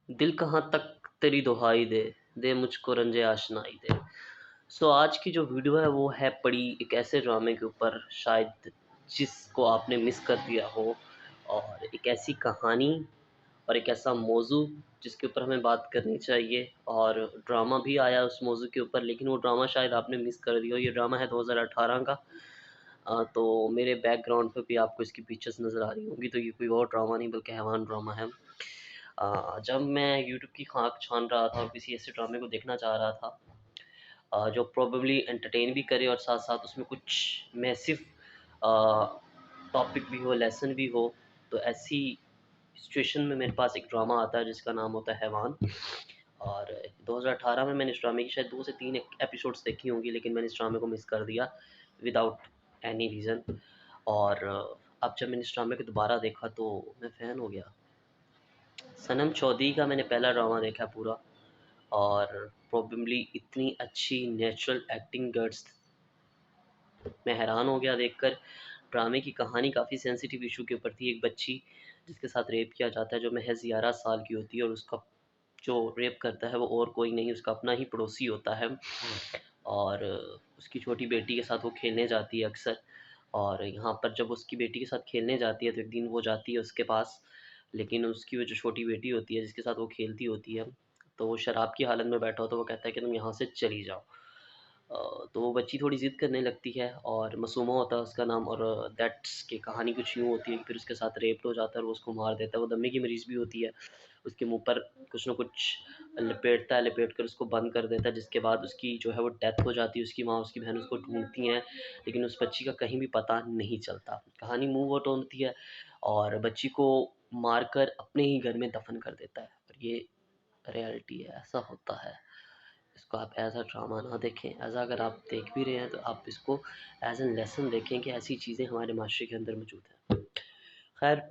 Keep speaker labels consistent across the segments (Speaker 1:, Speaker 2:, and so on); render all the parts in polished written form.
Speaker 1: दिल कहाँ तक तेरी दुहाई दे, दे मुझको रंजे आशनाई दे। आज की जो वीडियो है वो है पड़ी एक ऐसे ड्रामे के ऊपर, शायद जिसको आपने मिस कर दिया हो, और एक ऐसी कहानी और एक ऐसा मौजू जिसके ऊपर हमें बात करनी चाहिए। और ड्रामा भी आया उस मौजू के ऊपर, लेकिन वो ड्रामा शायद आपने मिस कर दिया हो। ये ड्रामा है 2018 का। तो मेरे बैकग्राउंड पे भी आपको इसकी पिक्चर्स नज़र आ रही होंगी, तो ये कोई और ड्रामा नहीं बल्कि हैवान ड्रामा है। जब मैं यूट्यूब की खाक छान रहा था और किसी ऐसे ड्रामे को देखना चाह रहा था जो प्रोबेबली एंटरटेन भी करे और साथ साथ उसमें कुछ मैसिव टॉपिक भी हो, लेसन भी हो, तो ऐसी सिचुएशन में मेरे पास एक ड्रामा आता है जिसका नाम होता है हैवान। और 2018 में मैंने इस ड्रामे की शायद 2 से 3 एपिसोड्स देखी होंगी, लेकिन मैंने इस ड्रामे को मिस कर दिया विदाउट एनी रीज़न। और अब जब मैंने इस ड्रामे को दोबारा देखा तो मैं फ़ैन हो गया। सनम चौधरी का मैंने पहला ड्रामा देखा पूरा, और प्रोबेबली इतनी अच्छी नेचुरल एक्टिंग गट्स, मैं हैरान हो गया देखकर। ड्रामे की कहानी काफ़ी सेंसिटिव इशू के ऊपर थी। एक बच्ची जिसके साथ रेप किया जाता है, जो महज़ 11 साल की होती है, और उसका जो रेप करता है वो और कोई नहीं, उसका अपना ही पड़ोसी होता है। और उसकी छोटी बेटी के साथ वो खेलने जाती है अक्सर। और यहाँ पर जब उसकी बेटी के साथ खेलने जाती है तो एक दिन वो जाती है उसके पास, लेकिन उसकी वो जो छोटी बेटी होती है जिसके साथ वो खेलती होती है, तो वो शराब की हालत में बैठा होता है। तो वो कहता है कि तुम यहाँ से चली जाओ। तो वो बच्ची थोड़ी ज़िद करने लगती है, और मासूमा होता है उसका नाम। और दैट्स की कहानी कुछ यूँ होती है कि फिर उसके साथ रेप हो जाता है और वो उसको मार देता है। वो दमे की मरीज़ भी होती है। उसके मुँह पर कुछ न कुछ लपेटता है, लपेट कर उसको बंद कर देता है, जिसके बाद उसकी जो है वो डेथ हो जाती है। उसकी माँ, उसकी बहन उसको ढूँढती हैं, लेकिन उस बच्ची का कहीं भी पता नहीं चलता। कहानी मूव ऑन होती है और बच्ची को मारकर अपने ही घर में दफ़न कर देता है। और ये रियलिटी है, ऐसा होता है। इसको आप एज़ अ ड्रामा ना देखें, अगर आप देख भी रहे हैं तो आप इसको एज़ एन लेसन देखें कि ऐसी चीज़ें हमारे माशरे के अंदर मौजूद हैं। खैर,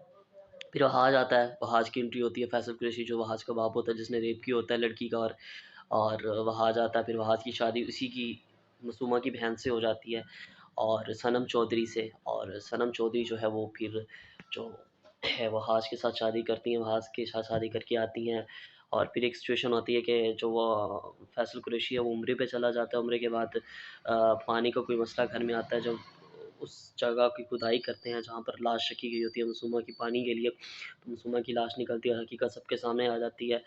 Speaker 1: फिर वहाज आता है, वहाज की एंट्री होती है। फैसल कुरैशी जो वहाज का बाप होता है जिसने रेप किया होता है लड़की का, और वहाज आता है। फिर वहाज की शादी उसी की मासूमा की बहन से हो जाती है, और सनम चौधरी से। और सनम चौधरी जो है वो फिर जो है वहाज के साथ शादी करती हैं, वहाज के साथ शादी करके आती हैं। और फिर एक सिचुएशन होती है कि जो वो फैसल कुरैशी है वो उम्रे पे चला जाता है। उम्रे के बाद पानी का कोई मसला घर में आता है। जब उस जगह की खुदाई करते हैं जहाँ पर लाश रखी गई होती है मासूमा की पानी के लिए, तो मासूमा की लाश निकलती है, हकीकत सबके सामने आ जाती है।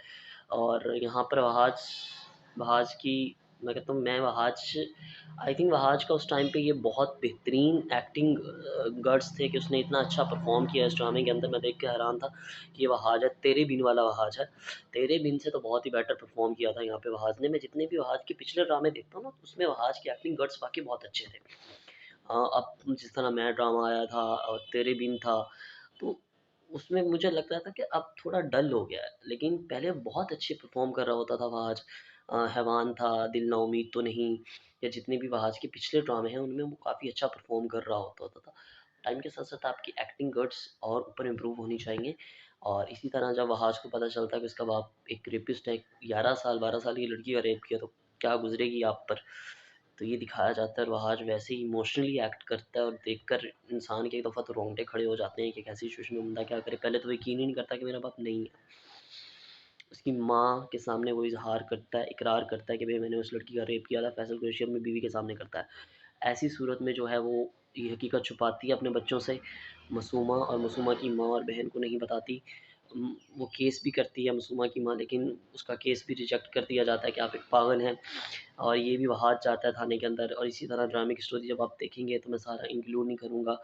Speaker 1: और यहाँ पर वहाज वहाज की, मैं कहता हूँ, मैं वहाज आई थिंक वहाज का उस टाइम पे ये बहुत बेहतरीन एक्टिंग गट्स थे कि उसने इतना अच्छा परफॉर्म किया इस ड्रामे के अंदर। मैं देख के हैरान था कि ये वहाज है, तेरे बिन वाला वहाज है। तेरे बिन से तो बहुत ही बेटर परफॉर्म किया था यहाँ पे वहाज ने। मैं जितने भी वहाज के पिछले ड्रामे देखता हूँ ना, तो उसमें वहाज की एक्टिंग गट्स वाकई बहुत अच्छे थे। हाँ, अब जिस तरह मैं ड्रामा आया था और तेरे बिन था, तो उसमें मुझे लग रहा था कि अब थोड़ा डल हो गया है, लेकिन पहले बहुत अच्छे परफ़ॉर्म कर रहा होता था वहाज। हैवान था, दिल ना उम्मीद तो नहीं, या जितने भी वहाज के पिछले ड्रामे हैं उनमें वो काफ़ी अच्छा परफ़ॉर्म कर रहा होता था। टाइम के साथ-साथ आपकी एक्टिंग गट्स और ऊपर इम्प्रूव होनी चाहिए। और इसी तरह जब वहाज को पता चलता है कि उसका बाप एक रेपिस्ट है, 11 साल 12 साल की लड़की का रेप किया, तो क्या गुज़रेगी आप पर। तो ये दिखाया जाता है, और वहाज वैसे ही इमोशनली एक्ट करता है, और देखकर इंसान के एक दफ़ा तो रोंगटे खड़े हो जाते हैं कि कैसी सिचुएशन में बंदा क्या करे। पहले तो वो यकीन ही नहीं करता कि मेरा बाप नहीं है। उसकी माँ के सामने वो इज़हार करता है, इकरार करता है कि भई मैंने उस लड़की का रेप किया था। फैसल कुरैशी अपनी बीवी के सामने करता है। ऐसी सूरत में जो है वो ये हकीकत छुपाती है अपने बच्चों से, मासूमा, और मासूमा की माँ और बहन को नहीं बताती। वो केस भी करती है मासूमा की माँ, लेकिन उसका केस भी रिजेक्ट कर दिया जाता है कि आप एक पागल हैं। और ये भी वहाँ जाता है थाने के अंदर। और इसी तरह ड्रामे की स्टोरी जब आप देखेंगे तो मैं सारा इंक्लूड नहीं करूँगा,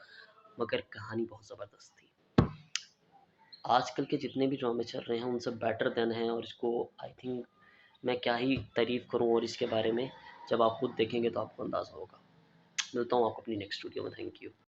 Speaker 1: मगर कहानी बहुत ज़बरदस्त थी। आजकल के जितने भी ड्रामे चल रहे हैं उनसे बेटर देन है, और इसको आई थिंक मैं क्या ही तारीफ़ करूँ और इसके बारे में, जब आप खुद देखेंगे तो आपको अंदाज़ा होगा। मिलता हूँ आपको अपनी नेक्स्ट वीडियो में। Thank you.